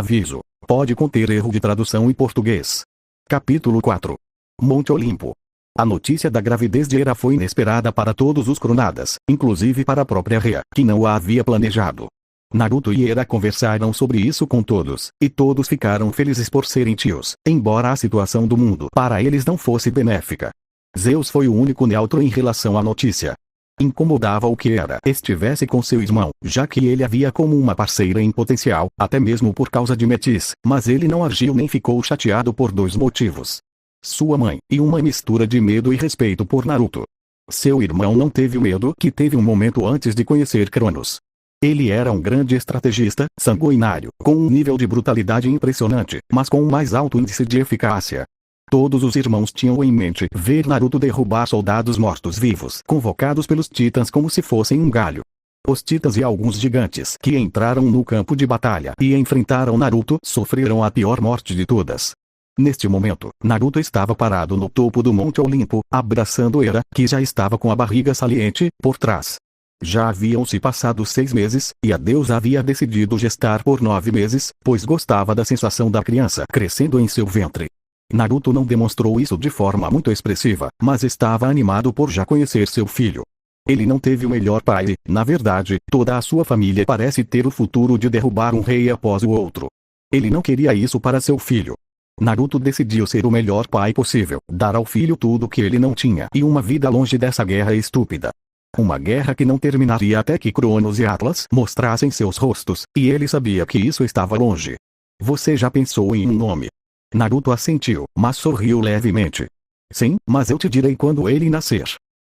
Aviso: pode conter erro de tradução em português. Capítulo 4. Monte Olimpo. A notícia da gravidez de Hera foi inesperada para todos os cronadas, inclusive para a própria Rhea, que não a havia planejado. Naruto e Hera conversaram sobre isso com todos, e todos ficaram felizes por serem tios, embora a situação do mundo para eles não fosse benéfica. Zeus foi o único neutro em relação à notícia. Incomodava-o que Hera estivesse com seu irmão, já que ele a via como uma parceira em potencial, até mesmo por causa de Metis, mas ele não agiu nem ficou chateado por dois motivos. Sua mãe, e uma mistura de medo e respeito por Naruto. Seu irmão não teve o medo que teve um momento antes de conhecer Cronos. Ele era um grande estrategista, sanguinário, com um nível de brutalidade impressionante, mas com um mais alto índice de eficácia. Todos os irmãos tinham em mente ver Naruto derrubar soldados mortos-vivos convocados pelos titãs como se fossem um galho. Os titãs e alguns gigantes que entraram no campo de batalha e enfrentaram Naruto sofreram a pior morte de todas. Neste momento, Naruto estava parado no topo do Monte Olimpo, abraçando Hera, que já estava com a barriga saliente, por trás. Já haviam se passado 6 meses, e a deusa havia decidido gestar por 9 meses, pois gostava da sensação da criança crescendo em seu ventre. Naruto não demonstrou isso de forma muito expressiva, mas estava animado por já conhecer seu filho. Ele não teve o melhor pai, na verdade, toda a sua família parece ter o futuro de derrubar um rei após o outro. Ele não queria isso para seu filho. Naruto decidiu ser o melhor pai possível, dar ao filho tudo que ele não tinha e uma vida longe dessa guerra estúpida. Uma guerra que não terminaria até que Cronos e Atlas mostrassem seus rostos, e ele sabia que isso estava longe. Você já pensou em um nome? Naruto assentiu, mas sorriu levemente. Sim, mas eu te direi quando ele nascer.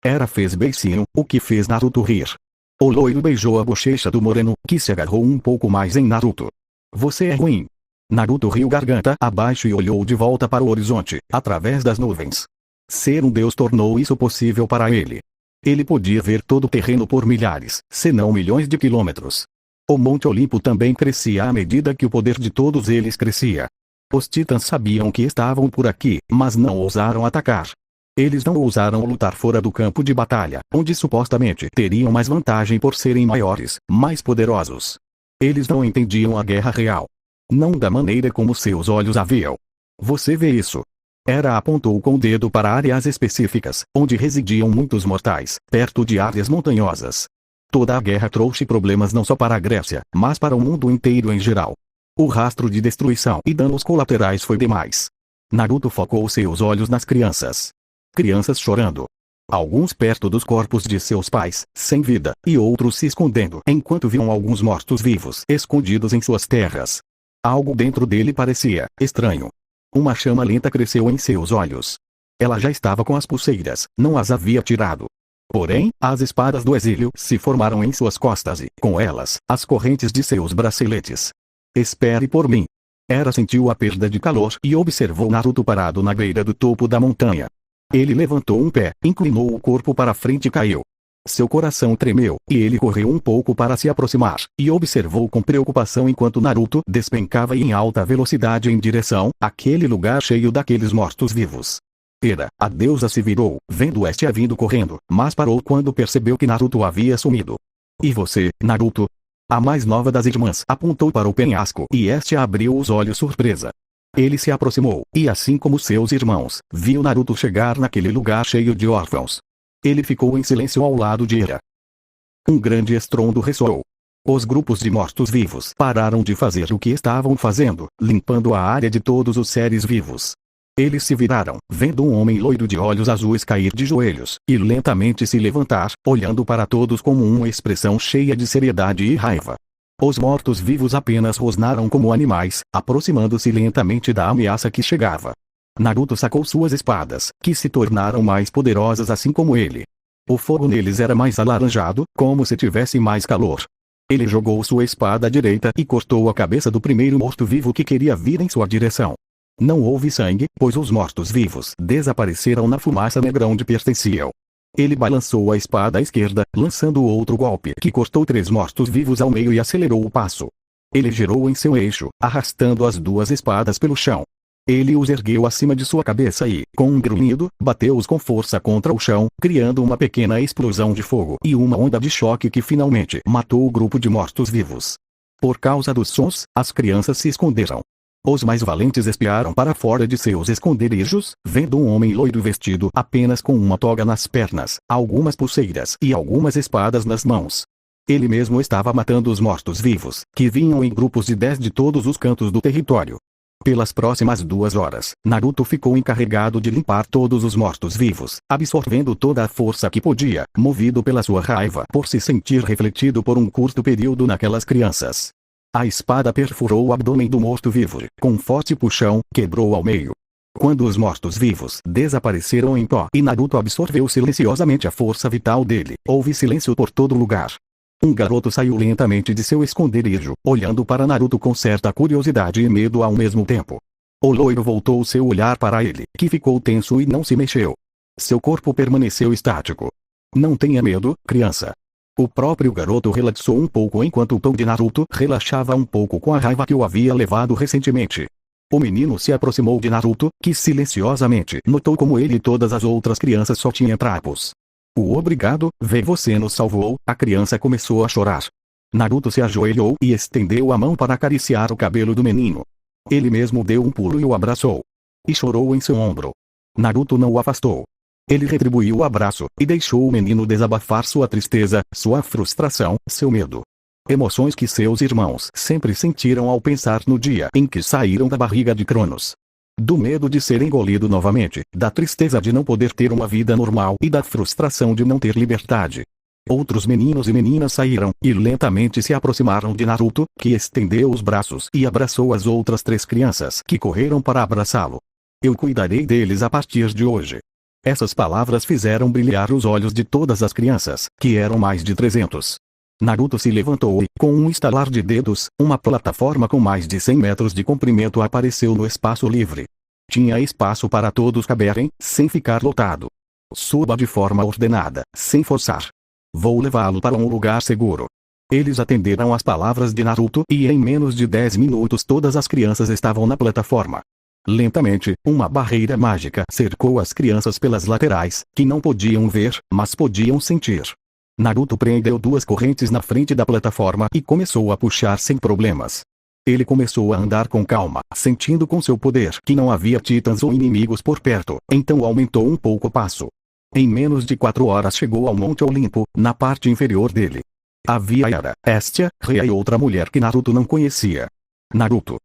Hera fez beicinho, o que fez Naruto rir. O loiro beijou a bochecha do moreno, que se agarrou um pouco mais em Naruto. Você é ruim. Naruto riu garganta abaixo e olhou de volta para o horizonte, através das nuvens. Ser um deus tornou isso possível para ele. Ele podia ver todo o terreno por milhares, se não milhões de quilômetros. O Monte Olimpo também crescia à medida que o poder de todos eles crescia. Os titãs sabiam que estavam por aqui, mas não ousaram atacar. Eles não ousaram lutar fora do campo de batalha, onde supostamente teriam mais vantagem por serem maiores, mais poderosos. Eles não entendiam a guerra real. Não da maneira como seus olhos a viam. Você vê isso? Hera apontou com o dedo para áreas específicas, onde residiam muitos mortais, perto de áreas montanhosas. Toda a guerra trouxe problemas não só para a Grécia, mas para o mundo inteiro em geral. O rastro de destruição e danos colaterais foi demais. Naruto focou seus olhos nas crianças. Crianças chorando. Alguns perto dos corpos de seus pais, sem vida, e outros se escondendo enquanto viam alguns mortos-vivos escondidos em suas terras. Algo dentro dele parecia estranho. Uma chama lenta cresceu em seus olhos. Ela já estava com as pulseiras, não as havia tirado. Porém, as espadas do exílio se formaram em suas costas e, com elas, as correntes de seus braceletes. Espere por mim. Hera sentiu a perda de calor e observou Naruto parado na beira do topo da montanha. Ele levantou um pé, inclinou o corpo para frente e caiu. Seu coração tremeu, e ele correu um pouco para se aproximar, e observou com preocupação enquanto Naruto despencava em alta velocidade em direção àquele lugar cheio daqueles mortos-vivos. Hera, a deusa, se virou, vendo Estia vindo correndo, mas parou quando percebeu que Naruto havia sumido. E você, Naruto? A mais nova das irmãs apontou para o penhasco e Estia abriu os olhos surpresa. Ele se aproximou, e assim como seus irmãos, viu Naruto chegar naquele lugar cheio de órfãos. Ele ficou em silêncio ao lado de Hera. Um grande estrondo ressoou. Os grupos de mortos-vivos pararam de fazer o que estavam fazendo, limpando a área de todos os seres vivos. Eles se viraram, vendo um homem loiro de olhos azuis cair de joelhos, e lentamente se levantar, olhando para todos com uma expressão cheia de seriedade e raiva. Os mortos-vivos apenas rosnaram como animais, aproximando-se lentamente da ameaça que chegava. Naruto sacou suas espadas, que se tornaram mais poderosas assim como ele. O fogo neles era mais alaranjado, como se tivesse mais calor. Ele jogou sua espada direita e cortou a cabeça do primeiro morto-vivo que queria vir em sua direção. Não houve sangue, pois os mortos-vivos desapareceram na fumaça negra onde pertenciam. Ele balançou a espada à esquerda, lançando outro golpe que cortou 3 mortos-vivos ao meio e acelerou o passo. Ele girou em seu eixo, arrastando as 2 espadas pelo chão. Ele os ergueu acima de sua cabeça e, com um grunhido, bateu-os com força contra o chão, criando uma pequena explosão de fogo e uma onda de choque que finalmente matou o grupo de mortos-vivos. Por causa dos sons, as crianças se esconderam. Os mais valentes espiaram para fora de seus esconderijos, vendo um homem loiro vestido apenas com uma toga nas pernas, algumas pulseiras e algumas espadas nas mãos. Ele mesmo estava matando os mortos-vivos, que vinham em grupos de 10 de todos os cantos do território. Pelas próximas 2 horas, Naruto ficou encarregado de limpar todos os mortos-vivos, absorvendo toda a força que podia, movido pela sua raiva por se sentir refletido por um curto período naquelas crianças. A espada perfurou o abdômen do morto-vivo, com um forte puxão, quebrou ao meio. Quando os mortos-vivos desapareceram em pó e Naruto absorveu silenciosamente a força vital dele, houve silêncio por todo lugar. Um garoto saiu lentamente de seu esconderijo, olhando para Naruto com certa curiosidade e medo ao mesmo tempo. O loiro voltou seu olhar para ele, que ficou tenso e não se mexeu. Seu corpo permaneceu estático. Não tenha medo, criança. O próprio garoto relaxou um pouco enquanto o pão de Naruto relaxava um pouco com a raiva que o havia levado recentemente. O menino se aproximou de Naruto, que silenciosamente notou como ele e todas as outras crianças só tinham trapos. O obrigado, você nos salvou, a criança começou a chorar. Naruto se ajoelhou e estendeu a mão para acariciar o cabelo do menino. Ele mesmo deu um pulo e o abraçou. E chorou em seu ombro. Naruto não o afastou. Ele retribuiu o abraço, e deixou o menino desabafar sua tristeza, sua frustração, seu medo. Emoções que seus irmãos sempre sentiram ao pensar no dia em que saíram da barriga de Cronos. Do medo de ser engolido novamente, da tristeza de não poder ter uma vida normal e da frustração de não ter liberdade. Outros meninos e meninas saíram, e lentamente se aproximaram de Naruto, que estendeu os braços e abraçou as outras 3 crianças que correram para abraçá-lo. Eu cuidarei deles a partir de hoje. Essas palavras fizeram brilhar os olhos de todas as crianças, que eram mais de 300. Naruto se levantou e, com um estalar de dedos, uma plataforma com mais de 100 metros de comprimento apareceu no espaço livre. Tinha espaço para todos caberem, sem ficar lotado. Suba de forma ordenada, sem forçar. Vou levá-lo para um lugar seguro. Eles atenderam às palavras de Naruto e em menos de 10 minutos todas as crianças estavam na plataforma. Lentamente, uma barreira mágica cercou as crianças pelas laterais, que não podiam ver, mas podiam sentir. Naruto prendeu 2 correntes na frente da plataforma e começou a puxar sem problemas. Ele começou a andar com calma, sentindo com seu poder que não havia titãs ou inimigos por perto, então aumentou um pouco o passo. Em menos de 4 horas chegou ao Monte Olimpo, na parte inferior dele. Havia Yara, Estia, Rhea e outra mulher que Naruto não conhecia. Naruto.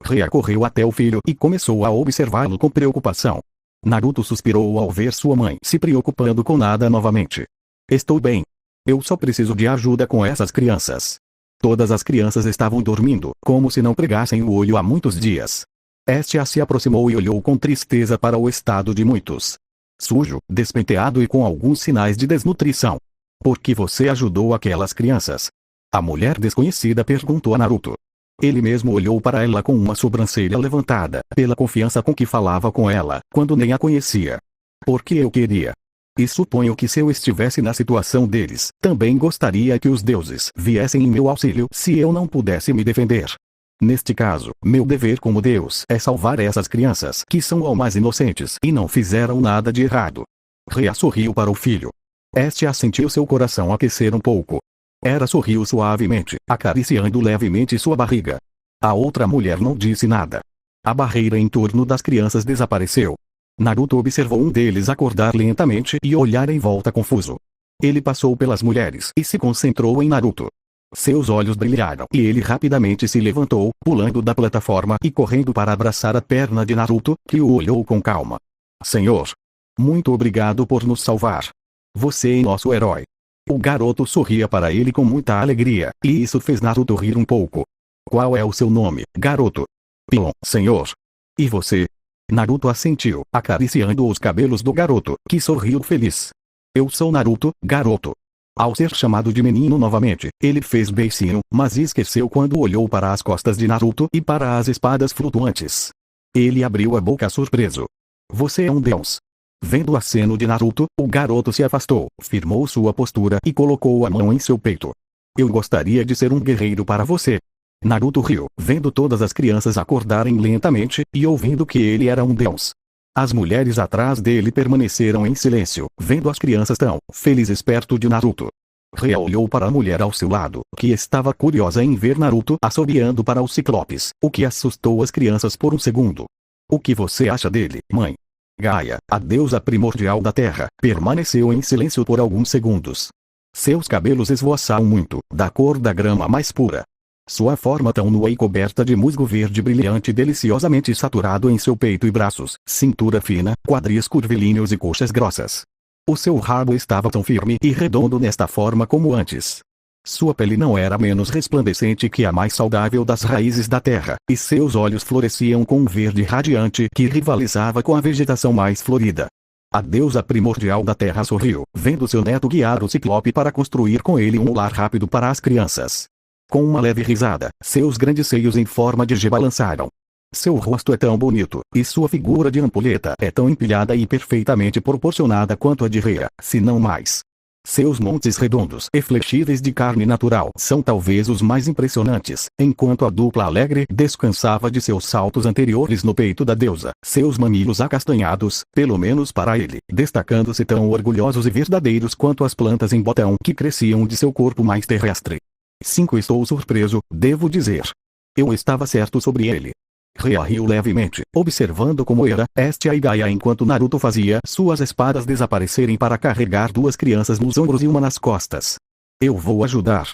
Rhea correu até o filho e começou a observá-lo com preocupação. Naruto suspirou ao ver sua mãe se preocupando com nada novamente. Estou bem. Eu só preciso de ajuda com essas crianças. Todas as crianças estavam dormindo, como se não pregassem o olho há muitos dias. Estia se aproximou e olhou com tristeza para o estado de muitos. Sujo, despenteado e com alguns sinais de desnutrição. Por que você ajudou aquelas crianças? A mulher desconhecida perguntou a Naruto. Ele mesmo olhou para ela com uma sobrancelha levantada, pela confiança com que falava com ela, quando nem a conhecia. Porque eu queria. E suponho que se eu estivesse na situação deles, também gostaria que os deuses viessem em meu auxílio se eu não pudesse me defender. Neste caso, meu dever como Deus é salvar essas crianças que são almas inocentes e não fizeram nada de errado. Rhea sorriu para o filho. Estia sentiu seu coração aquecer um pouco. Era sorriu suavemente, acariciando levemente sua barriga. A outra mulher não disse nada. A barreira em torno das crianças desapareceu. Naruto observou um deles acordar lentamente e olhar em volta confuso. Ele passou pelas mulheres e se concentrou em Naruto. Seus olhos brilharam e ele rapidamente se levantou, pulando da plataforma e correndo para abraçar a perna de Naruto, que o olhou com calma. Senhor! Muito obrigado por nos salvar. Você é nosso herói. O garoto sorria para ele com muita alegria, e isso fez Naruto rir um pouco. Qual é o seu nome, garoto? Pilon, senhor. E você? Naruto assentiu, acariciando os cabelos do garoto, que sorriu feliz. Eu sou Naruto, garoto. Ao ser chamado de menino novamente, ele fez beicinho, mas esqueceu quando olhou para as costas de Naruto e para as espadas flutuantes. Ele abriu a boca surpreso. Você é um deus. Vendo o aceno de Naruto, o garoto se afastou, firmou sua postura e colocou a mão em seu peito. Eu gostaria de ser um guerreiro para você. Naruto riu, vendo todas as crianças acordarem lentamente, e ouvindo que ele era um deus. As mulheres atrás dele permaneceram em silêncio, vendo as crianças tão felizes perto de Naruto. Rhea olhou para a mulher ao seu lado, que estava curiosa em ver Naruto assobiando para os ciclopes, o que assustou as crianças por um segundo. O que você acha dele, mãe? Gaia, a deusa primordial da terra, permaneceu em silêncio por alguns segundos. Seus cabelos esvoaçaram muito, da cor da grama mais pura. Sua forma tão nua e coberta de musgo verde brilhante deliciosamente saturado em seu peito e braços, cintura fina, quadris curvilíneos e coxas grossas. O seu rabo estava tão firme e redondo nesta forma como antes. Sua pele não era menos resplandecente que a mais saudável das raízes da terra, e seus olhos floresciam com um verde radiante que rivalizava com a vegetação mais florida. A deusa primordial da terra sorriu, vendo seu neto guiar o ciclope para construir com ele um lar rápido para as crianças. Com uma leve risada, seus grandes seios em forma de G balançaram. Seu rosto é tão bonito, e sua figura de ampulheta é tão empilhada e perfeitamente proporcionada quanto a de Rhea, se não mais. Seus montes redondos e flexíveis de carne natural são talvez os mais impressionantes, enquanto a dupla alegre descansava de seus saltos anteriores no peito da deusa, seus mamilos acastanhados, pelo menos para ele, destacando-se tão orgulhosos e verdadeiros quanto as plantas em botão que cresciam de seu corpo mais terrestre. 5 Estou surpreso, devo dizer. Eu estava certo sobre ele. Rhea riu levemente, observando como era Estia e Gaia enquanto Naruto fazia suas espadas desaparecerem para carregar 2 crianças nos ombros e uma nas costas. Eu vou ajudar.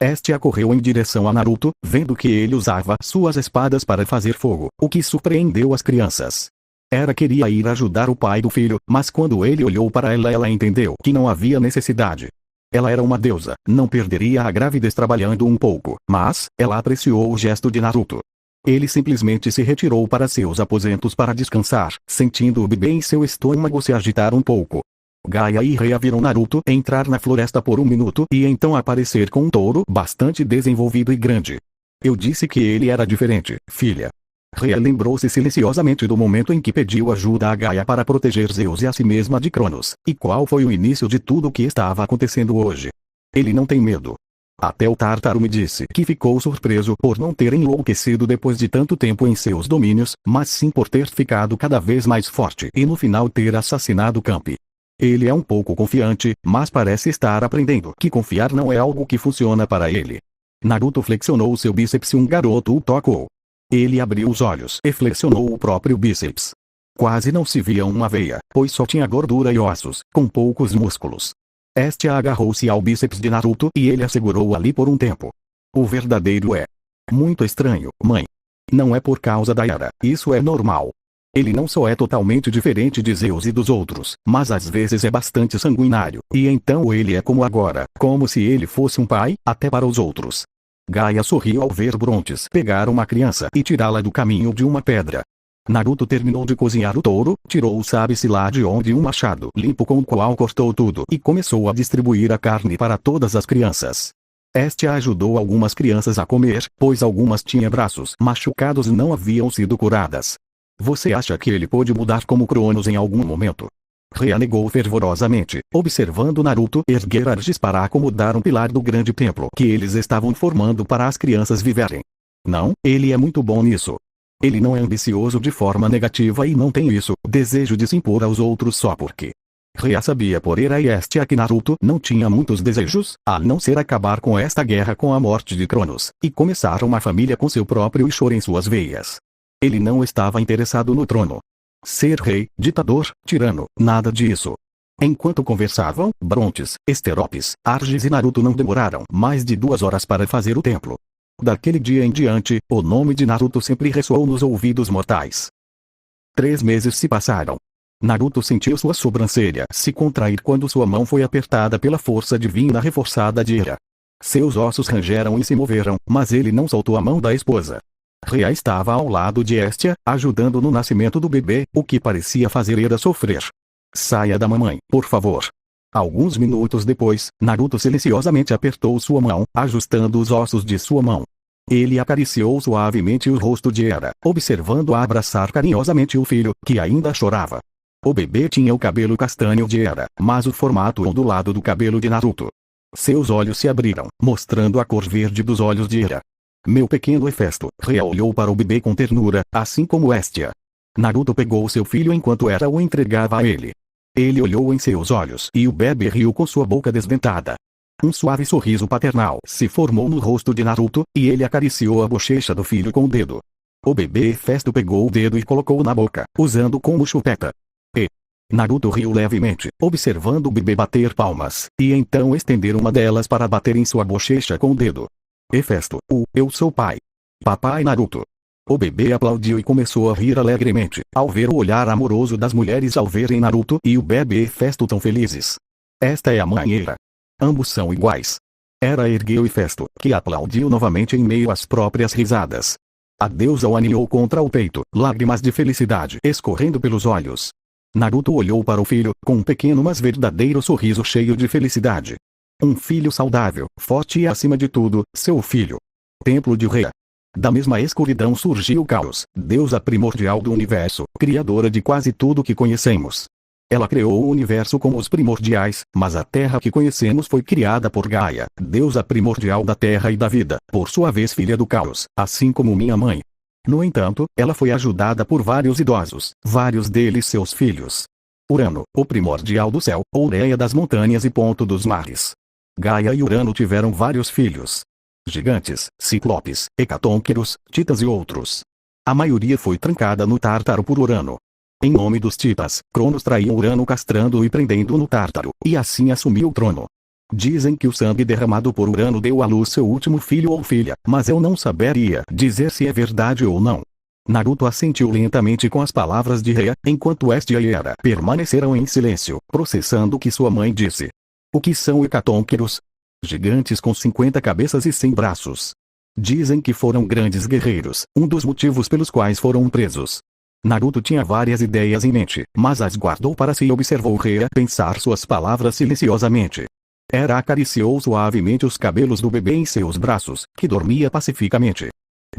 Estia correu em direção a Naruto, vendo que ele usava suas espadas para fazer fogo, o que surpreendeu as crianças. Queria ir ajudar o pai do filho, mas quando ele olhou para ela entendeu que não havia necessidade. Ela era uma deusa, não perderia a gravidez trabalhando um pouco, mas ela apreciou o gesto de Naruto. Ele simplesmente se retirou para seus aposentos para descansar, sentindo o bebê em seu estômago se agitar um pouco. Gaia e Rhea viram Naruto entrar na floresta por um minuto e então aparecer com um touro bastante desenvolvido e grande. Eu disse que ele era diferente, filha. Rhea lembrou-se silenciosamente do momento em que pediu ajuda a Gaia para proteger Zeus e a si mesma de Cronos, e qual foi o início de tudo o que estava acontecendo hoje. Ele não tem medo. Até o Tártaro me disse que ficou surpreso por não ter enlouquecido depois de tanto tempo em seus domínios, mas sim por ter ficado cada vez mais forte e no final ter assassinado Camp. Ele é um pouco confiante, mas parece estar aprendendo que confiar não é algo que funciona para ele. Naruto flexionou seu bíceps e um garoto o tocou. Ele abriu os olhos e flexionou o próprio bíceps. Quase não se via uma veia, pois só tinha gordura e ossos, com poucos músculos. Estia agarrou-se ao bíceps de Naruto e ele a segurou ali por um tempo. O verdadeiro é muito estranho, mãe. Não é por causa da era, isso é normal. Ele não só é totalmente diferente de Zeus e dos outros, mas às vezes é bastante sanguinário, e então ele é como agora, como se ele fosse um pai, até para os outros. Gaia sorriu ao ver Brontes pegar uma criança e tirá-la do caminho de uma pedra. Naruto terminou de cozinhar o touro, tirou sabe-se lá de onde um machado limpo com o qual cortou tudo e começou a distribuir a carne para todas as crianças. Estia ajudou algumas crianças a comer, pois algumas tinham braços machucados e não haviam sido curadas. Você acha que ele pôde mudar como Cronos em algum momento? Rhea negou fervorosamente, observando Naruto erguer Argis para acomodar um pilar do grande templo que eles estavam formando para as crianças viverem. Não, ele é muito bom nisso. Ele não é ambicioso de forma negativa e não tem isso, desejo de se impor aos outros só porque. Rhea sabia por Era e Estia que Naruto não tinha muitos desejos, a não ser acabar com esta guerra com a morte de Cronos, e começar uma família com seu próprio Ishor em suas veias. Ele não estava interessado no trono. Ser rei, ditador, tirano, nada disso. Enquanto conversavam, Brontes, Esteropes, Argis e Naruto não demoraram mais de 2 horas para fazer o templo. Daquele dia em diante, o nome de Naruto sempre ressoou nos ouvidos mortais. 3 meses se passaram. Naruto sentiu sua sobrancelha se contrair quando sua mão foi apertada pela força divina reforçada de Hera. Seus ossos rangeram e se moveram, mas ele não soltou a mão da esposa. Rhea estava ao lado de Estia, ajudando no nascimento do bebê, o que parecia fazer Hera sofrer. Saia da mamãe, por favor. Alguns minutos depois, Naruto silenciosamente apertou sua mão, ajustando os ossos de sua mão. Ele acariciou suavemente o rosto de Hera, observando-a abraçar carinhosamente o filho, que ainda chorava. O bebê tinha o cabelo castanho de Hera, mas o formato ondulado do cabelo de Naruto. Seus olhos se abriram, mostrando a cor verde dos olhos de Hera. Meu pequeno Hefesto, Rhea olhou para o bebê com ternura, assim como Estia. Naruto pegou seu filho enquanto Hera o entregava a ele. Ele olhou em seus olhos e o bebê riu com sua boca desdentada. Um suave sorriso paternal se formou no rosto de Naruto, e ele acariciou a bochecha do filho com o dedo. O bebê Hefesto pegou o dedo e colocou na boca, usando como chupeta. Naruto riu levemente, observando o bebê bater palmas, e então estender uma delas para bater em sua bochecha com o dedo. Hefesto, eu sou pai. Papai Naruto. O bebê aplaudiu e começou a rir alegremente, ao ver o olhar amoroso das mulheres ao verem Naruto e o bebê Hefesto tão felizes. Esta é a maneira. Ambos são iguais. Era ergueu Hefesto, que aplaudiu novamente em meio às próprias risadas. A deusa o aninhou contra o peito, lágrimas de felicidade escorrendo pelos olhos. Naruto olhou para o filho, com um pequeno mas verdadeiro sorriso cheio de felicidade. Um filho saudável, forte e acima de tudo, seu filho. Templo de Rhea. Da mesma escuridão surgiu o caos, deusa primordial do universo, criadora de quase tudo que conhecemos. Ela criou o universo com os primordiais, mas a terra que conhecemos foi criada por Gaia, deusa primordial da terra e da vida, por sua vez filha do caos, assim como minha mãe. No entanto, ela foi ajudada por vários idosos, vários deles seus filhos. Urano, o primordial do céu, Oureia das montanhas e ponto dos mares. Gaia e Urano tiveram vários filhos. Gigantes, ciclopes, hecatônqueros, titãs e outros. A maioria foi trancada no Tártaro por Urano. Em nome dos titãs, Cronos traiu Urano castrando-o e prendendo-o no Tártaro, e assim assumiu o trono. Dizem que o sangue derramado por Urano deu à luz seu último filho ou filha, mas eu não saberia dizer se é verdade ou não. Naruto assentiu lentamente com as palavras de Rhea, enquanto Estia e Era permaneceram em silêncio, processando o que sua mãe disse. O que são hecatônqueros? Gigantes com 50 cabeças e 100 braços. Dizem que foram grandes guerreiros, um dos motivos pelos quais foram presos. Naruto tinha várias ideias em mente, mas as guardou para si e observou Rhea pensar suas palavras silenciosamente. Era acariciou suavemente os cabelos do bebê em seus braços, que dormia pacificamente.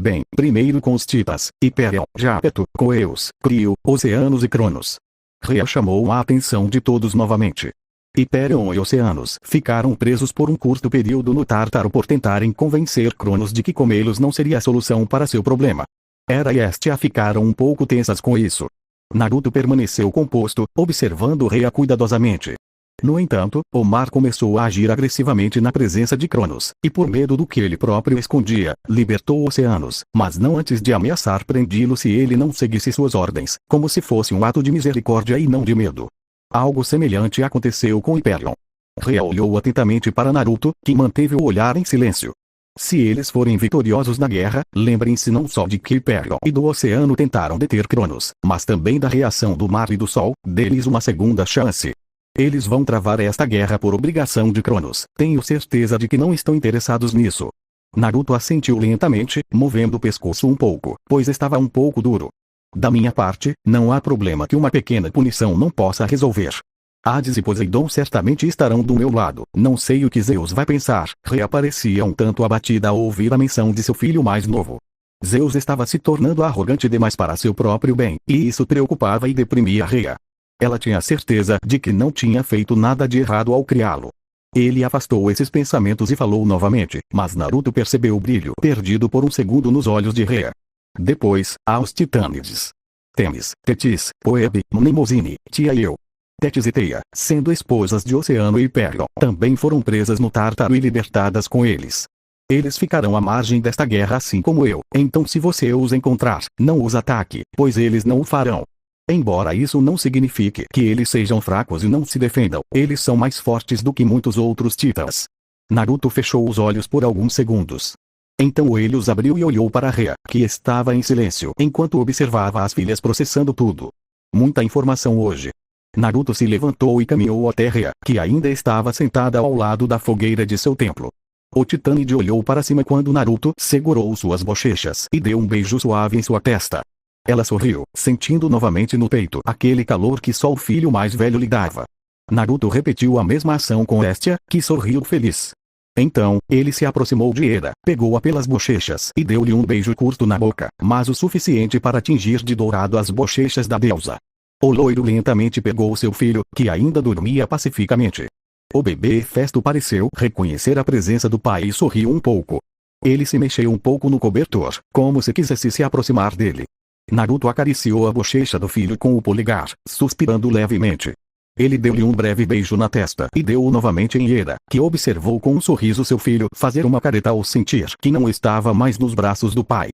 Bem, primeiro com os titãs, Hyperion, Jápeto, Coeus, Crio, Oceanos e Cronos. Rhea chamou a atenção de todos novamente. Hyperion e Oceanos ficaram presos por um curto período no Tártaro por tentarem convencer Cronos de que comê-los não seria a solução para seu problema. Era e Estia ficaram um pouco tensas com isso. Naruto permaneceu composto, observando Rhea cuidadosamente. No entanto, o mar começou a agir agressivamente na presença de Cronos, e por medo do que ele próprio escondia, libertou Oceanos, mas não antes de ameaçar prendê-lo se ele não seguisse suas ordens, como se fosse um ato de misericórdia e não de medo. Algo semelhante aconteceu com Hyperion. Rhea olhou atentamente para Naruto, que manteve o olhar em silêncio. Se eles forem vitoriosos na guerra, lembrem-se não só de que Hyperion e do Oceano tentaram deter Cronos, mas também da reação do mar e do sol, deles uma segunda chance. Eles vão travar esta guerra por obrigação de Cronos, tenho certeza de que não estão interessados nisso. Naruto assentiu lentamente, movendo o pescoço um pouco, pois estava um pouco duro. Da minha parte, não há problema que uma pequena punição não possa resolver. Hades e Poseidon certamente estarão do meu lado, não sei o que Zeus vai pensar. Rhea parecia um tanto abatida ao ouvir a menção de seu filho mais novo. Zeus estava se tornando arrogante demais para seu próprio bem, e isso preocupava e deprimia Rhea. Ela tinha certeza de que não tinha feito nada de errado ao criá-lo. Ele afastou esses pensamentos e falou novamente, mas Naruto percebeu o brilho perdido por um segundo nos olhos de Rhea. Depois, aos titânides. Temis, Tetis, Poebe, Mnemosine, Tia e eu. Tétis e Teia, sendo esposas de Oceano e Hyperion, também foram presas no Tártaro e libertadas com eles. Eles ficarão à margem desta guerra assim como eu, então se você os encontrar, não os ataque, pois eles não o farão. Embora isso não signifique que eles sejam fracos e não se defendam, eles são mais fortes do que muitos outros titãs. Naruto fechou os olhos por alguns segundos. Então ele os abriu e olhou para Rhea, que estava em silêncio enquanto observava as filhas processando tudo. Muita informação hoje. Naruto se levantou e caminhou até Rhea, que ainda estava sentada ao lado da fogueira de seu templo. O titânide olhou para cima quando Naruto segurou suas bochechas e deu um beijo suave em sua testa. Ela sorriu, sentindo novamente no peito aquele calor que só o filho mais velho lhe dava. Naruto repetiu a mesma ação com Estia, que sorriu feliz. Então, ele se aproximou de Era, pegou-a pelas bochechas e deu-lhe um beijo curto na boca, mas o suficiente para tingir de dourado as bochechas da deusa. O loiro lentamente pegou seu filho, que ainda dormia pacificamente. O bebê Hefesto pareceu reconhecer a presença do pai e sorriu um pouco. Ele se mexeu um pouco no cobertor, como se quisesse se aproximar dele. Naruto acariciou a bochecha do filho com o polegar, suspirando levemente. Ele deu-lhe um breve beijo na testa e deu-o novamente em Ira, que observou com um sorriso seu filho fazer uma careta ao sentir que não estava mais nos braços do pai.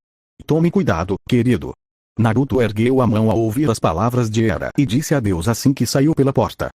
Tome cuidado, querido. Naruto ergueu a mão ao ouvir as palavras de Ira e disse adeus assim que saiu pela porta.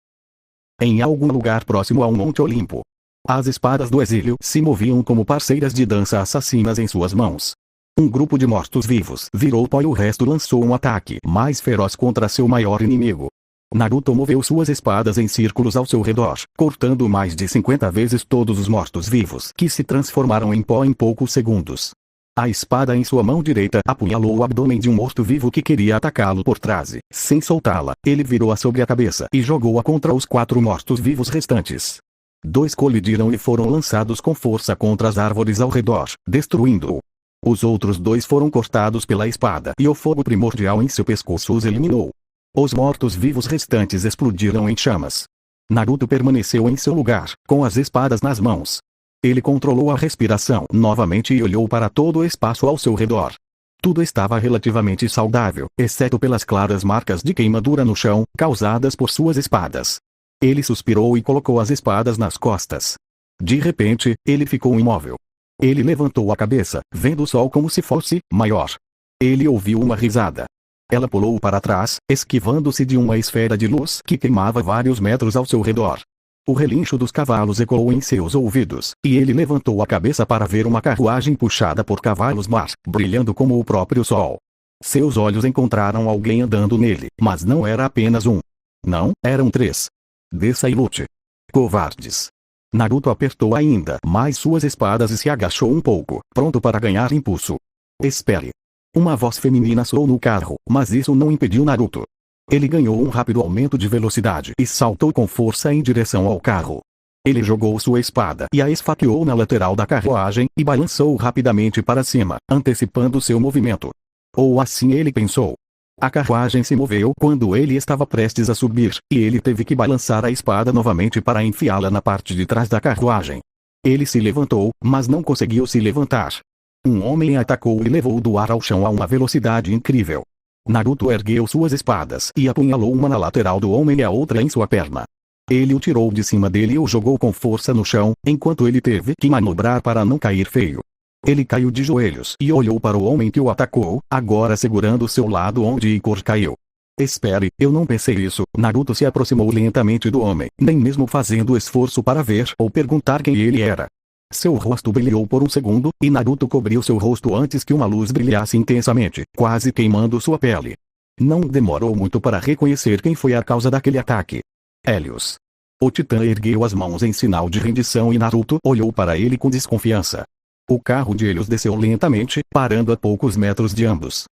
Em algum lugar próximo ao Monte Olimpo, as espadas do exílio se moviam como parceiras de dança assassinas em suas mãos. Um grupo de mortos-vivos virou pó e o resto lançou um ataque mais feroz contra seu maior inimigo. Naruto moveu suas espadas em círculos ao seu redor, cortando mais de 50 vezes todos os mortos-vivos que se transformaram em pó em poucos segundos. A espada em sua mão direita apunhalou o abdômen de um morto-vivo que queria atacá-lo por trás. Sem soltá-la, ele virou-a sobre a cabeça e jogou-a contra os 4 mortos-vivos restantes. 2 colidiram e foram lançados com força contra as árvores ao redor, destruindo-o. Os outros 2 foram cortados pela espada e o fogo primordial em seu pescoço os eliminou. Os mortos-vivos restantes explodiram em chamas. Naruto permaneceu em seu lugar, com as espadas nas mãos. Ele controlou a respiração novamente e olhou para todo o espaço ao seu redor. Tudo estava relativamente saudável, exceto pelas claras marcas de queimadura no chão, causadas por suas espadas. Ele suspirou e colocou as espadas nas costas. De repente, ele ficou imóvel. Ele levantou a cabeça, vendo o sol como se fosse maior. Ele ouviu uma risada. Ela pulou para trás, esquivando-se de uma esfera de luz que queimava vários metros ao seu redor. O relincho dos cavalos ecoou em seus ouvidos, e ele levantou a cabeça para ver uma carruagem puxada por cavalos mar, brilhando como o próprio sol. Seus olhos encontraram alguém andando nele, mas não era apenas um. Não, eram 3. Desça e lute. Covardes. Naruto apertou ainda mais suas espadas e se agachou um pouco, pronto para ganhar impulso. Espere. Uma voz feminina soou no carro, mas isso não impediu Naruto. Ele ganhou um rápido aumento de velocidade e saltou com força em direção ao carro. Ele jogou sua espada e a esfaqueou na lateral da carruagem e balançou rapidamente para cima, antecipando seu movimento. Ou assim ele pensou. A carruagem se moveu quando ele estava prestes a subir, e ele teve que balançar a espada novamente para enfiá-la na parte de trás da carruagem. Ele se levantou, mas não conseguiu se levantar. Um homem atacou e levou-o do ar ao chão a uma velocidade incrível. Naruto ergueu suas espadas e apunhalou uma na lateral do homem e a outra em sua perna. Ele o tirou de cima dele e o jogou com força no chão, enquanto ele teve que manobrar para não cair feio. Ele caiu de joelhos e olhou para o homem que o atacou, agora segurando seu lado onde Ikor caiu. Espere, eu não pensei isso. Naruto se aproximou lentamente do homem, nem mesmo fazendo esforço para ver ou perguntar quem ele era. Seu rosto brilhou por um segundo, e Naruto cobriu seu rosto antes que uma luz brilhasse intensamente, quase queimando sua pele. Não demorou muito para reconhecer quem foi a causa daquele ataque. Helios. O titã ergueu as mãos em sinal de rendição e Naruto olhou para ele com desconfiança. O carro de Helios desceu lentamente, parando a poucos metros de ambos.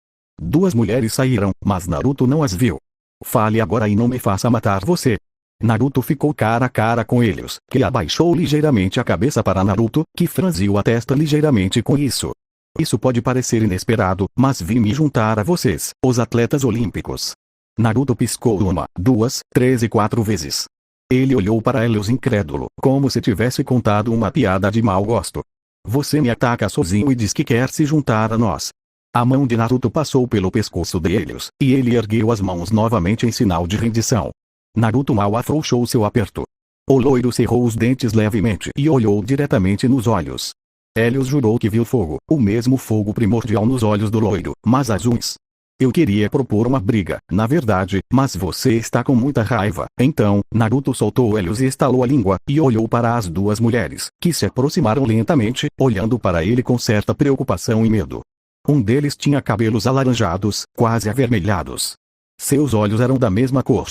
2 mulheres saíram, mas Naruto não as viu. Fale agora e não me faça matar você. Naruto ficou cara a cara com Helios, que abaixou ligeiramente a cabeça para Naruto, que franziu a testa ligeiramente com isso. Isso pode parecer inesperado, mas vim me juntar a vocês, os atletas olímpicos. Naruto piscou 1, 2, 3 e 4 vezes. Ele olhou para Helios incrédulo, como se tivesse contado uma piada de mau gosto. Você me ataca sozinho e diz que quer se juntar a nós. A mão de Naruto passou pelo pescoço de Helios, e ele ergueu as mãos novamente em sinal de rendição. Naruto mal afrouxou seu aperto. O loiro cerrou os dentes levemente e olhou diretamente nos olhos. Helios jurou que viu fogo, o mesmo fogo primordial nos olhos do loiro, mas azuis. Eu queria propor uma briga, na verdade, mas você está com muita raiva. Então, Naruto soltou Helios e estalou a língua, e olhou para as 2 mulheres, que se aproximaram lentamente, olhando para ele com certa preocupação e medo. Um deles tinha cabelos alaranjados, quase avermelhados. Seus olhos eram da mesma cor.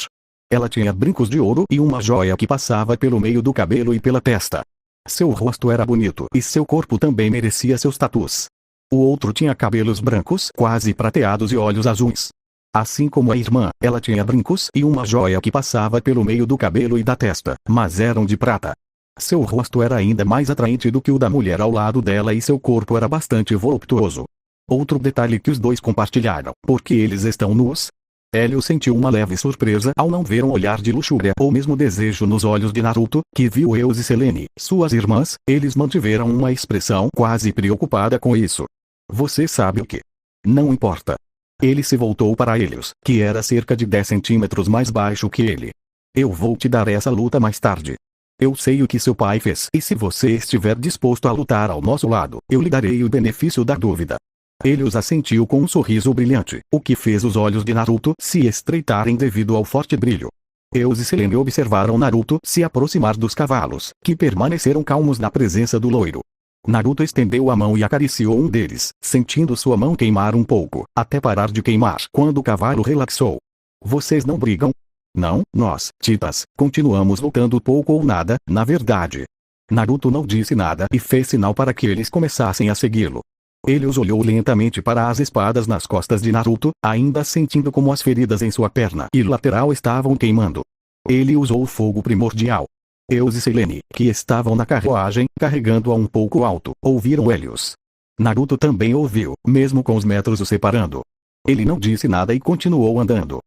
Ela tinha brincos de ouro e uma joia que passava pelo meio do cabelo e pela testa. Seu rosto era bonito e seu corpo também merecia seus tatus. O outro tinha cabelos brancos quase prateados e olhos azuis. Assim como a irmã, ela tinha brincos e uma joia que passava pelo meio do cabelo e da testa, mas eram de prata. Seu rosto era ainda mais atraente do que o da mulher ao lado dela e seu corpo era bastante voluptuoso. Outro detalhe que os 2 compartilharam, porque eles estão nus. Helios sentiu uma leve surpresa ao não ver um olhar de luxúria ou mesmo desejo nos olhos de Naruto, que viu Eus e Selene, suas irmãs. Eles mantiveram uma expressão quase preocupada com isso. Você sabe o que? Não importa. Ele se voltou para Helios, que era cerca de 10 centímetros mais baixo que ele. Eu vou te dar essa luta mais tarde. Eu sei o que seu pai fez e se você estiver disposto a lutar ao nosso lado, eu lhe darei o benefício da dúvida. Ele os assentiu com um sorriso brilhante, o que fez os olhos de Naruto se estreitarem devido ao forte brilho. Eus e Selene observaram Naruto se aproximar dos cavalos, que permaneceram calmos na presença do loiro. Naruto estendeu a mão e acariciou um deles, sentindo sua mão queimar um pouco, até parar de queimar quando o cavalo relaxou. Vocês não brigam? Não, nós, Titas, continuamos lutando pouco ou nada, na verdade. Naruto não disse nada e fez sinal para que eles começassem a segui-lo. Ele os olhou lentamente para as espadas nas costas de Naruto, ainda sentindo como as feridas em sua perna e lateral estavam queimando. Ele usou o fogo primordial. Eus e Selene, que estavam na carruagem, carregando-a um pouco alto, ouviram Helios. Naruto também ouviu, mesmo com os metros o separando. Ele não disse nada e continuou andando.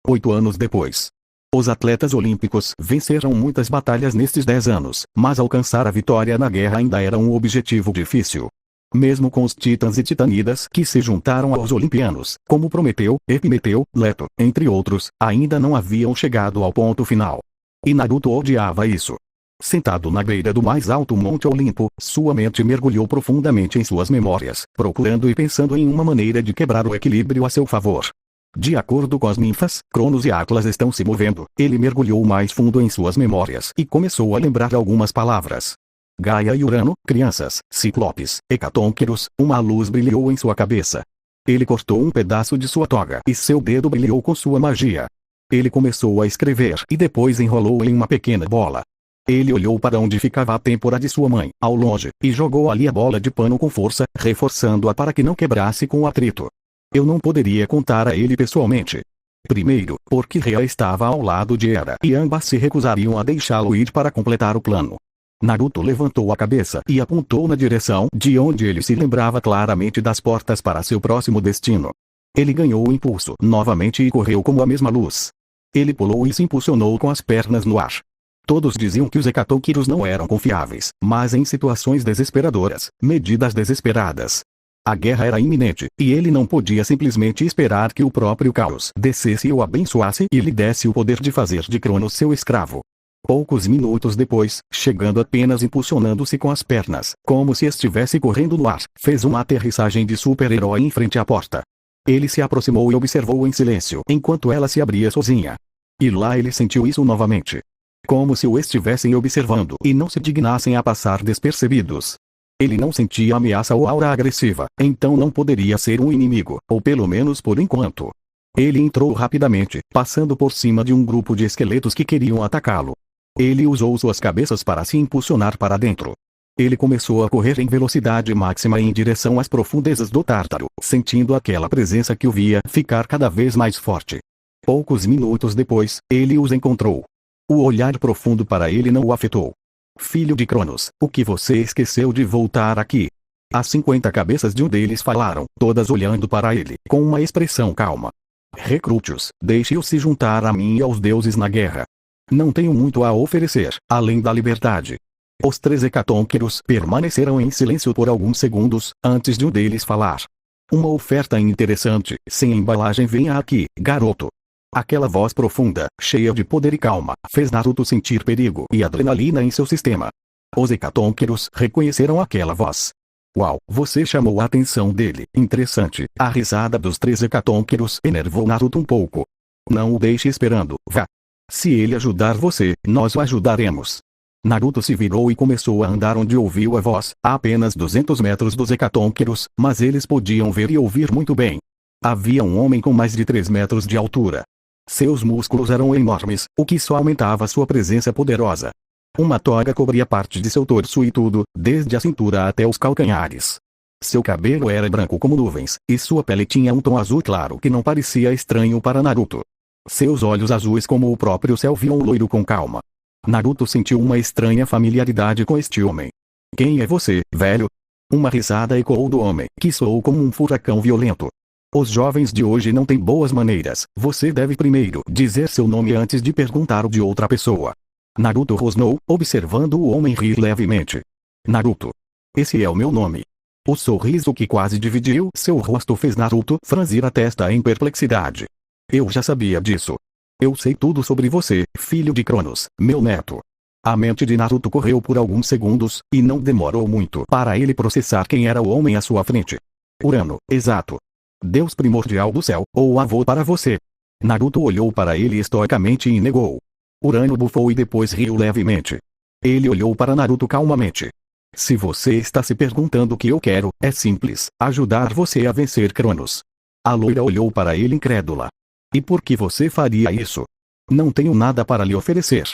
8 anos depois. Os atletas olímpicos venceram muitas batalhas nestes 10 anos, mas alcançar a vitória na guerra ainda era um objetivo difícil. Mesmo com os titãs e titanidas que se juntaram aos olimpianos, como Prometeu, Epimeteu, Leto, entre outros, ainda não haviam chegado ao ponto final. E Naruto odiava isso. Sentado na beira do mais alto Monte Olimpo, sua mente mergulhou profundamente em suas memórias, procurando e pensando em uma maneira de quebrar o equilíbrio a seu favor. De acordo com as ninfas, Cronos e Atlas estão se movendo, ele mergulhou mais fundo em suas memórias e começou a lembrar algumas palavras. Gaia e Urano, crianças, Ciclopes, Hecatônqueros, uma luz brilhou em sua cabeça. Ele cortou um pedaço de sua toga e seu dedo brilhou com sua magia. Ele começou a escrever e depois enrolou em uma pequena bola. Ele olhou para onde ficava a têmpora de sua mãe, ao longe, e jogou ali a bola de pano com força, reforçando-a para que não quebrasse com o atrito. Eu não poderia contar a ele pessoalmente. Primeiro, porque Rhea estava ao lado de Era e ambas se recusariam a deixá-lo ir para completar o plano. Naruto levantou a cabeça e apontou na direção de onde ele se lembrava claramente das portas para seu próximo destino. Ele ganhou o impulso novamente e correu como a mesma luz. Ele pulou e se impulsionou com as pernas no ar. Todos diziam que os Hecatônquiros não eram confiáveis, mas em situações desesperadoras, medidas desesperadas. A guerra era iminente, e ele não podia simplesmente esperar que o próprio caos descesse e o abençoasse e lhe desse o poder de fazer de Cronos seu escravo. Poucos minutos depois, chegando apenas impulsionando-se com as pernas, como se estivesse correndo no ar, fez uma aterrissagem de super-herói em frente à porta. Ele se aproximou e observou em silêncio enquanto ela se abria sozinha. E lá ele sentiu isso novamente. Como se o estivessem observando e não se dignassem a passar despercebidos. Ele não sentia ameaça ou aura agressiva, então não poderia ser um inimigo, ou pelo menos por enquanto. Ele entrou rapidamente, passando por cima de um grupo de esqueletos que queriam atacá-lo. Ele usou suas cabeças para se impulsionar para dentro. Ele começou a correr em velocidade máxima em direção às profundezas do Tártaro, sentindo aquela presença que o via ficar cada vez mais forte. Poucos minutos depois, ele os encontrou. O olhar profundo para ele não o afetou. Filho de Cronos, o que você esqueceu de voltar aqui? As 50 cabeças de um deles falaram, todas olhando para ele, com uma expressão calma. Recrute-os, deixe-os se juntar a mim e aos deuses na guerra. Não tenho muito a oferecer, além da liberdade. Os 3 Hecatônqueros permaneceram em silêncio por alguns segundos, antes de um deles falar. Uma oferta interessante, sem embalagem, venha aqui, garoto. Aquela voz profunda, cheia de poder e calma, fez Naruto sentir perigo e adrenalina em seu sistema. Os Hecatônqueros reconheceram aquela voz. Uau, você chamou a atenção dele, interessante. A risada dos 3 Hecatônqueros enervou Naruto um pouco. Não o deixe esperando, vá. Se ele ajudar você, nós o ajudaremos. Naruto se virou e começou a andar onde ouviu a voz, a apenas 200 metros dos Hecatônqueros, mas eles podiam ver e ouvir muito bem. Havia um homem com mais de 3 metros de altura. Seus músculos eram enormes, o que só aumentava sua presença poderosa. Uma toga cobria parte de seu torso e tudo, desde a cintura até os calcanhares. Seu cabelo era branco como nuvens, e sua pele tinha um tom azul claro que não parecia estranho para Naruto. Seus olhos azuis como o próprio céu viam o loiro com calma. Naruto sentiu uma estranha familiaridade com este homem. Quem é você, velho? Uma risada ecoou do homem, que soou como um furacão violento. Os jovens de hoje não têm boas maneiras, você deve primeiro dizer seu nome antes de perguntar o de outra pessoa. Naruto rosnou, observando o homem rir levemente. Naruto. Esse é o meu nome. O sorriso que quase dividiu seu rosto fez Naruto franzir a testa em perplexidade. Eu já sabia disso. Eu sei tudo sobre você, filho de Cronos, meu neto. A mente de Naruto correu por alguns segundos, e não demorou muito para ele processar quem era o homem à sua frente. Urano, exato. Deus primordial do céu, ou avô para você. Naruto olhou para ele estoicamente e negou. Urano bufou e depois riu levemente. Ele olhou para Naruto calmamente. Se você está se perguntando o que eu quero, é simples, ajudar você a vencer Cronos. A loira olhou para ele incrédula. E por que você faria isso? Não tenho nada para lhe oferecer.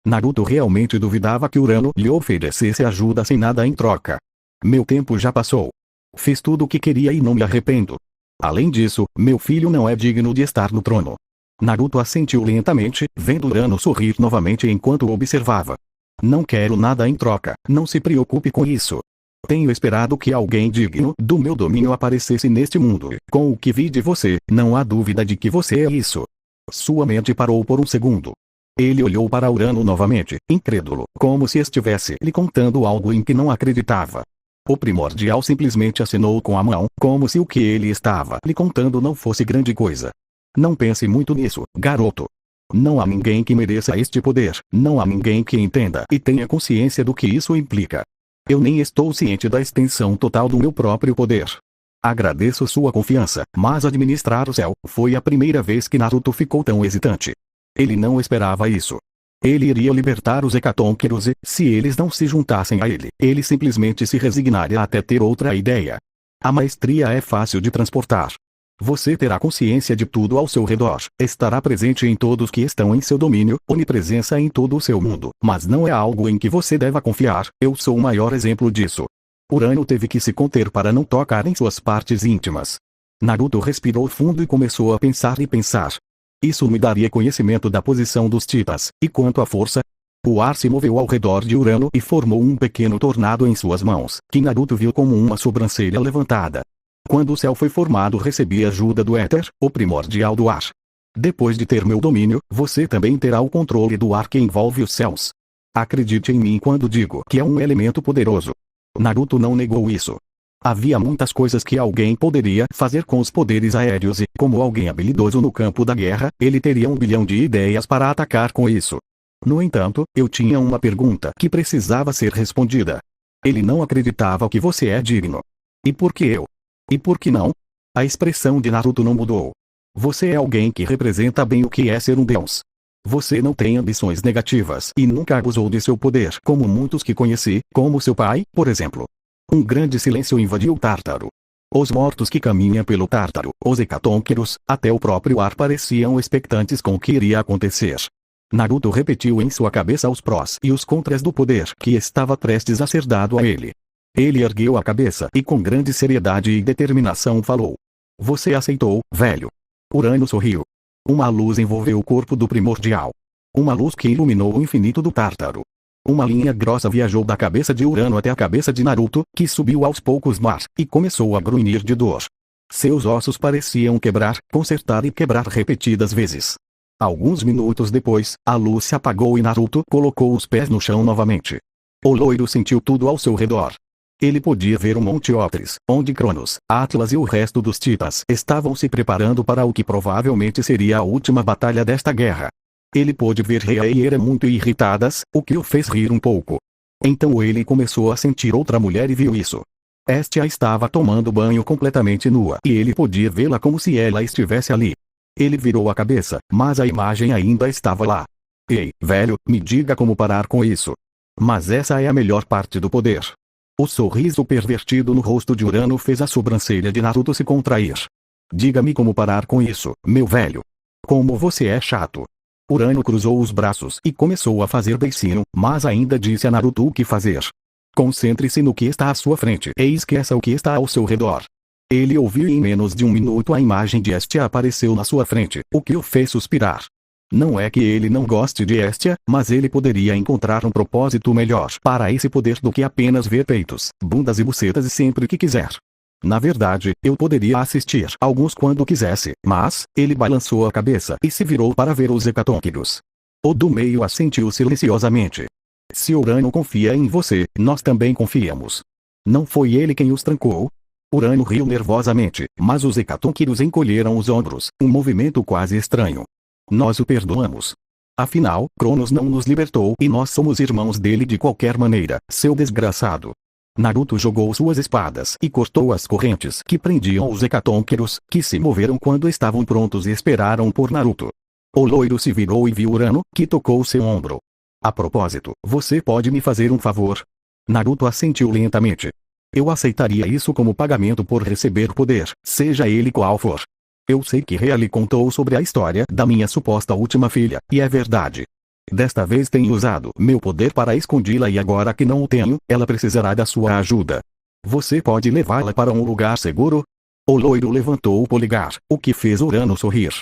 Naruto realmente duvidava que Urano lhe oferecesse ajuda sem nada em troca. Meu tempo já passou. Fiz tudo o que queria e não me arrependo. Além disso, meu filho não é digno de estar no trono. Naruto assentiu lentamente, vendo Urano sorrir novamente enquanto observava. Não quero nada em troca, não se preocupe com isso. Tenho esperado que alguém digno do meu domínio aparecesse neste mundo. Com o que vi de você, não há dúvida de que você é isso. Sua mente parou por um segundo. Ele olhou para Urano novamente, incrédulo, como se estivesse lhe contando algo em que não acreditava. O primordial simplesmente acenou com a mão, como se o que ele estava lhe contando não fosse grande coisa. Não pense muito nisso, garoto. Não há ninguém que mereça este poder, não há ninguém que entenda e tenha consciência do que isso implica. Eu nem estou ciente da extensão total do meu próprio poder. Agradeço sua confiança, mas administrar o céu foi a primeira vez que Naruto ficou tão hesitante. Ele não esperava isso. Ele iria libertar os Hecatonqueiros e, se eles não se juntassem a ele, ele simplesmente se resignaria até ter outra ideia. A maestria é fácil de transportar. Você terá consciência de tudo ao seu redor, estará presente em todos que estão em seu domínio, onipresença em todo o seu mundo, mas não é algo em que você deva confiar, eu sou o maior exemplo disso. Urano teve que se conter para não tocar em suas partes íntimas. Naruto respirou fundo e começou a pensar e pensar. Isso me daria conhecimento da posição dos Titãs, e quanto à força? O ar se moveu ao redor de Urano e formou um pequeno tornado em suas mãos, que Naruto viu como uma sobrancelha levantada. Quando o céu foi formado, recebi ajuda do éter, o primordial do ar. Depois de ter meu domínio, você também terá o controle do ar que envolve os céus. Acredite em mim quando digo que é um elemento poderoso. Naruto não negou isso. Havia muitas coisas que alguém poderia fazer com os poderes aéreos e, como alguém habilidoso no campo da guerra, ele teria 1 bilhão de ideias para atacar com isso. No entanto, eu tinha uma pergunta que precisava ser respondida. Ele não acreditava que você é digno. E por que eu? E por que não? A expressão de Naruto não mudou. Você é alguém que representa bem o que é ser um deus. Você não tem ambições negativas e nunca abusou de seu poder como muitos que conheci, como seu pai, por exemplo. Um grande silêncio invadiu o Tártaro. Os mortos que caminham pelo Tártaro, os Hecatonqueiros, até o próprio ar pareciam expectantes com o que iria acontecer. Naruto repetiu em sua cabeça os prós e os contras do poder que estava prestes a ser dado a ele. Ele ergueu a cabeça e com grande seriedade e determinação falou. Você aceitou, velho. Urano sorriu. Uma luz envolveu o corpo do primordial. Uma luz que iluminou o infinito do Tártaro. Uma linha grossa viajou da cabeça de Urano até a cabeça de Naruto, que subiu aos poucos no ar, e começou a grunhir de dor. Seus ossos pareciam quebrar, consertar e quebrar repetidas vezes. Alguns minutos depois, a luz se apagou e Naruto colocou os pés no chão novamente. O loiro sentiu tudo ao seu redor. Ele podia ver o Monte Otris, onde Cronos, Atlas e o resto dos Titãs estavam se preparando para o que provavelmente seria a última batalha desta guerra. Ele pôde ver Rhea e Hera muito irritadas, o que o fez rir um pouco. Então ele começou a sentir outra mulher e viu isso. Estia estava tomando banho completamente nua e ele podia vê-la como se ela estivesse ali. Ele virou a cabeça, mas a imagem ainda estava lá. Ei, velho, me diga como parar com isso. Mas essa é a melhor parte do poder. O sorriso pervertido no rosto de Urano fez a sobrancelha de Naruto se contrair. Diga-me como parar com isso, meu velho. Como você é chato. Urano cruzou os braços e começou a fazer beicinho, mas ainda disse a Naruto o que fazer. Concentre-se no que está à sua frente e esqueça o que está ao seu redor. Ele ouviu e em menos de um minuto a imagem de Estia apareceu na sua frente, o que o fez suspirar. Não é que ele não goste de Estia, mas ele poderia encontrar um propósito melhor para esse poder do que apenas ver peitos, bundas e bucetas sempre que quiser. Na verdade, eu poderia assistir alguns quando quisesse, mas, ele balançou a cabeça e se virou para ver os Hecatonqueiros. O do meio assentiu silenciosamente. Se Urano confia em você, nós também confiamos. Não foi ele quem os trancou? Urano riu nervosamente, mas os Hecatonqueiros encolheram os ombros, um movimento quase estranho. Nós o perdoamos. Afinal, Cronos não nos libertou e nós somos irmãos dele de qualquer maneira, seu desgraçado. Naruto jogou suas espadas e cortou as correntes que prendiam os Hekatonqueiros, que se moveram quando estavam prontos e esperaram por Naruto. O loiro se virou e viu Urano, que tocou seu ombro. A propósito, você pode me fazer um favor? Naruto assentiu lentamente. Eu aceitaria isso como pagamento por receber poder, seja ele qual for. Eu sei que Rea lhe contou sobre a história da minha suposta última filha, e é verdade. Desta vez tenho usado meu poder para escondê-la e agora que não o tenho, ela precisará da sua ajuda. Você pode levá-la para um lugar seguro? O loiro levantou o polegar, o que fez Urano sorrir.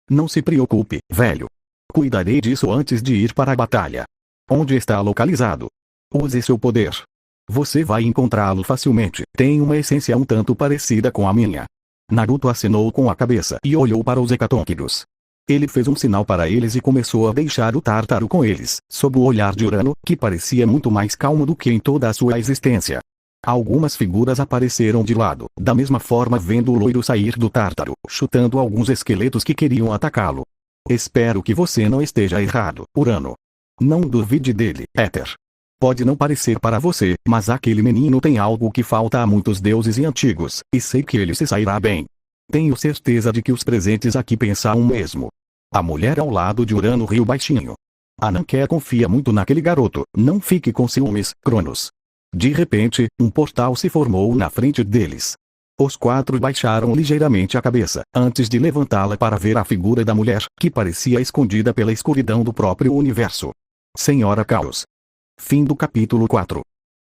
Não se preocupe, velho. Cuidarei disso antes de ir para a batalha. Onde está localizado? Use seu poder. Você vai encontrá-lo facilmente, tem uma essência um tanto parecida com a minha. Naruto acenou com a cabeça e olhou para os Hekatonqueiros. Ele fez um sinal para eles e começou a deixar o Tártaro com eles, sob o olhar de Urano, que parecia muito mais calmo do que em toda a sua existência. Algumas figuras apareceram de lado, da mesma forma vendo o loiro sair do Tártaro, chutando alguns esqueletos que queriam atacá-lo. Espero que você não esteja errado, Urano. Não duvide dele, Éter. Pode não parecer para você, mas aquele menino tem algo que falta a muitos deuses e antigos, e sei que ele se sairá bem. Tenho certeza de que os presentes aqui pensam o mesmo. A mulher ao lado de Urano riu baixinho. A Nanquer confia muito naquele garoto, não fique com ciúmes, Cronos. De repente, um portal se formou na frente deles. Os quatro baixaram ligeiramente a cabeça, antes de levantá-la para ver a figura da mulher, que parecia escondida pela escuridão do próprio universo. Senhora Caos. Fim do capítulo 4.